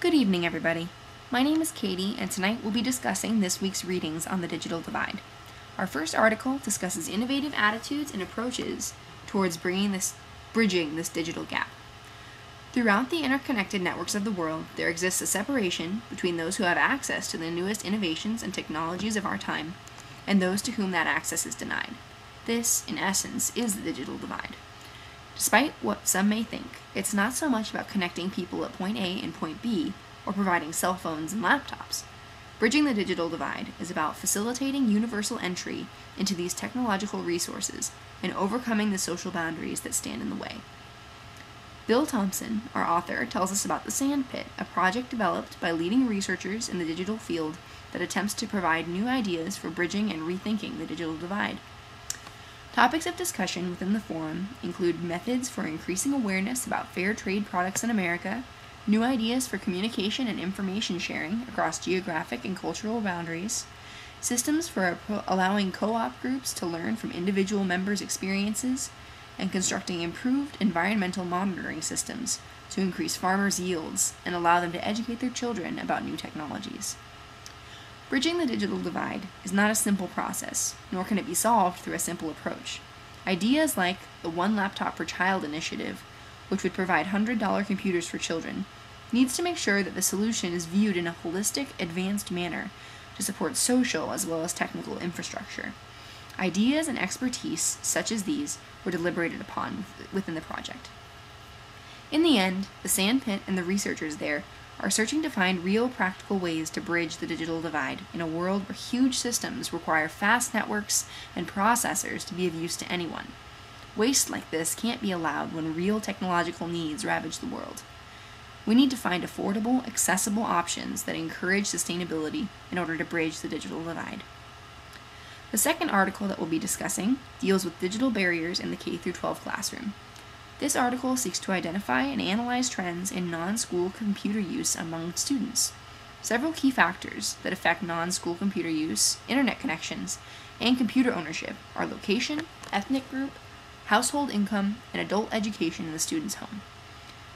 Good evening, everybody. My name is Katie, and tonight we'll be discussing this week's readings on the digital divide. Our first article discusses innovative attitudes and approaches towards bridging this digital gap. Throughout the interconnected networks of the world, there exists a separation between those who have access to the newest innovations and technologies of our time and those to whom that access is denied. This, in essence, is the digital divide. Despite what some may think, it's not so much about connecting people at point A and point B, or providing cell phones and laptops. Bridging the digital divide is about facilitating universal entry into these technological resources and overcoming the social boundaries that stand in the way. Bill Thompson, our author, tells us about the Sandpit, a project developed by leading researchers in the digital field that attempts to provide new ideas for bridging and rethinking the digital divide. Topics of discussion within the forum include methods for increasing awareness about fair trade products in America, new ideas for communication and information sharing across geographic and cultural boundaries, systems for allowing co-op groups to learn from individual members' experiences, and constructing improved environmental monitoring systems to increase farmers' yields and allow them to educate their children about new technologies. Bridging the digital divide is not a simple process, nor can it be solved through a simple approach. Ideas like the One Laptop per Child initiative, which would provide $100 computers for children, needs to make sure that the solution is viewed in a holistic, advanced manner to support social as well as technical infrastructure. Ideas and expertise such as these were deliberated upon within the project. In the end, the Sandpit and the researchers there are searching to find real practical ways to bridge the digital divide in a world where huge systems require fast networks and processors to be of use to anyone. Waste like this can't be allowed when real technological needs ravage the world. We need to find affordable, accessible options that encourage sustainability in order to bridge the digital divide. The second article that we'll be discussing deals with digital barriers in the K-12 classroom. This article seeks to identify and analyze trends in non-school computer use among students. Several key factors that affect non-school computer use, internet connections, and computer ownership are location, ethnic group, household income, and adult education in the student's home.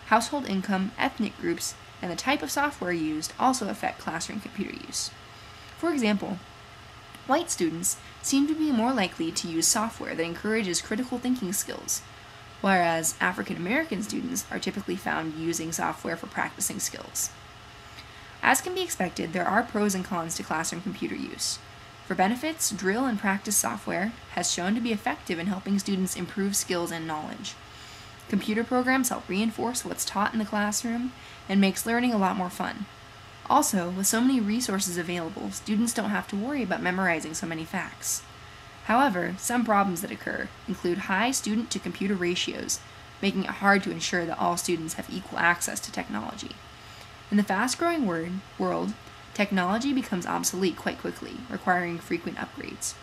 Household income, ethnic groups, and the type of software used also affect classroom computer use. For example, white students seem to be more likely to use software that encourages critical thinking skills, whereas African American students are typically found using software for practicing skills. As can be expected, there are pros and cons to classroom computer use. For benefits, drill and practice software has shown to be effective in helping students improve skills and knowledge. Computer programs help reinforce what's taught in the classroom and makes learning a lot more fun. Also, with so many resources available, students don't have to worry about memorizing so many facts. However, some problems that occur include high student-to-computer ratios, making it hard to ensure that all students have equal access to technology. In the fast-growing world, technology becomes obsolete quite quickly, requiring frequent upgrades.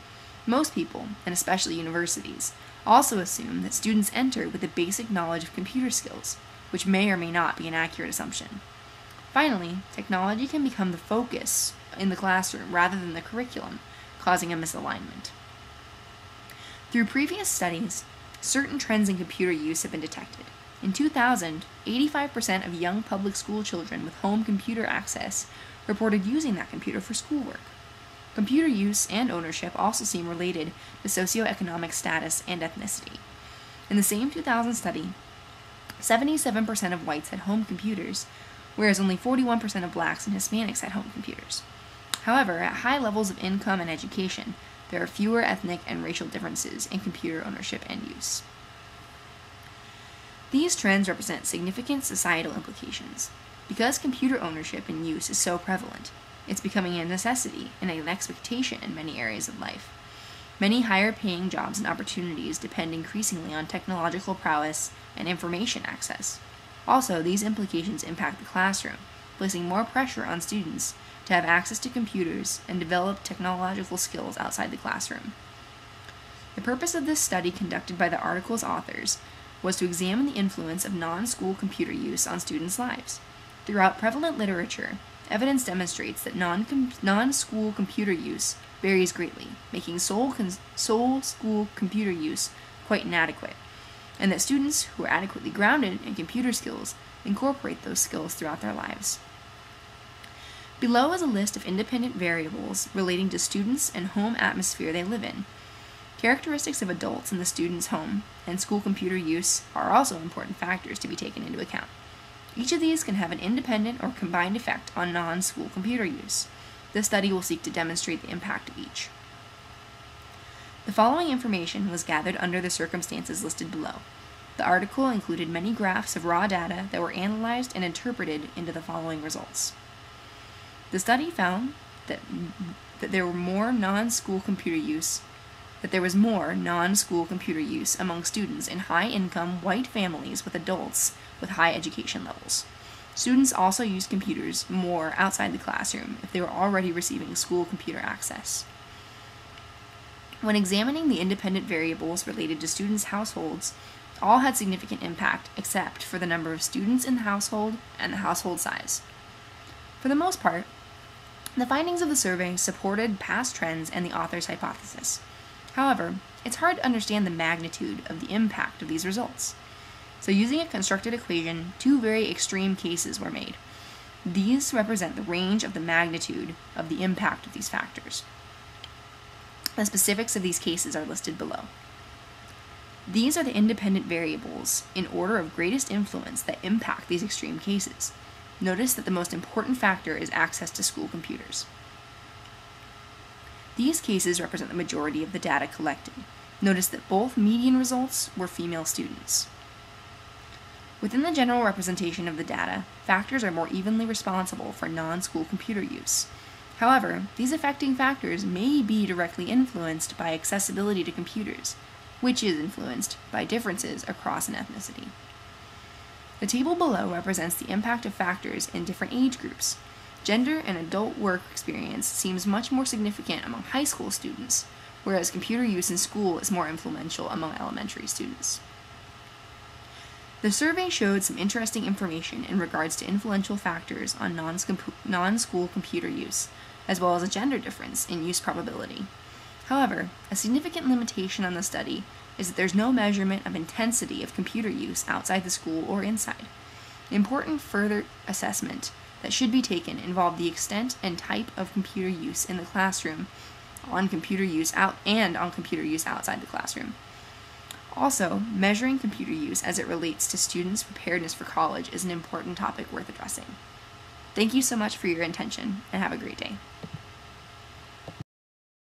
Most people, and especially universities, also assume that students enter with a basic knowledge of computer skills, which may or may not be an accurate assumption. Finally, technology can become the focus in the classroom rather than the curriculum, causing a misalignment. Through previous studies, certain trends in computer use have been detected. In 2000, 85% of young public school children with home computer access reported using that computer for schoolwork. Computer use and ownership also seem related to socioeconomic status and ethnicity. In the same 2000 study, 77% of whites had home computers, whereas only 41% of blacks and Hispanics had home computers. However, at high levels of income and education, there are fewer ethnic and racial differences in computer ownership and use. These trends represent significant societal implications. Because computer ownership and use is so prevalent, it's becoming a necessity and an expectation in many areas of life. Many higher-paying jobs and opportunities depend increasingly on technological prowess and information access. Also, these implications impact the classroom, placing more pressure on students to have access to computers and develop technological skills outside the classroom. The purpose of this study conducted by the article's authors was to examine the influence of non-school computer use on students' lives. Throughout prevalent literature, evidence demonstrates that non-school computer use varies greatly, making sole school computer use quite inadequate, and that students who are adequately grounded in computer skills incorporate those skills throughout their lives. Below is a list of independent variables relating to students and home atmosphere they live in. Characteristics of adults in the student's home and school computer use are also important factors to be taken into account. Each of these can have an independent or combined effect on non-school computer use. This study will seek to demonstrate the impact of each. The following information was gathered under the circumstances listed below. The article included many graphs of raw data that were analyzed and interpreted into the following results. The study found that there was more non-school computer use among students in high-income white families with adults with high education levels. Students also used computers more outside the classroom if they were already receiving school computer access. When examining the independent variables related to students' households, all had significant impact except for the number of students in the household and the household size. For the most part, the findings of the survey supported past trends and the author's hypothesis. However, it's hard to understand the magnitude of the impact of these results. So using a constructed equation, two very extreme cases were made. These represent the range of the magnitude of the impact of these factors. The specifics of these cases are listed below. These are the independent variables in order of greatest influence that impact these extreme cases. Notice that the most important factor is access to school computers. These cases represent the majority of the data collected. Notice that both median results were female students. Within the general representation of the data, factors are more evenly responsible for non-school computer use. However, these affecting factors may be directly influenced by accessibility to computers, which is influenced by differences across an ethnicity. The table below represents the impact of factors in different age groups. Gender and adult work experience seems much more significant among high school students, whereas computer use in school is more influential among elementary students. The survey showed some interesting information in regards to influential factors on non-school computer use, as well as a gender difference in use probability. However, a significant limitation on the study is that there's no measurement of intensity of computer use outside the school or inside. Important further assessment that should be taken involve the extent and type of computer use in the classroom, on computer use outside the classroom. Also, measuring computer use as it relates to students' preparedness for college is an important topic worth addressing. Thank you so much for your attention, and have a great day.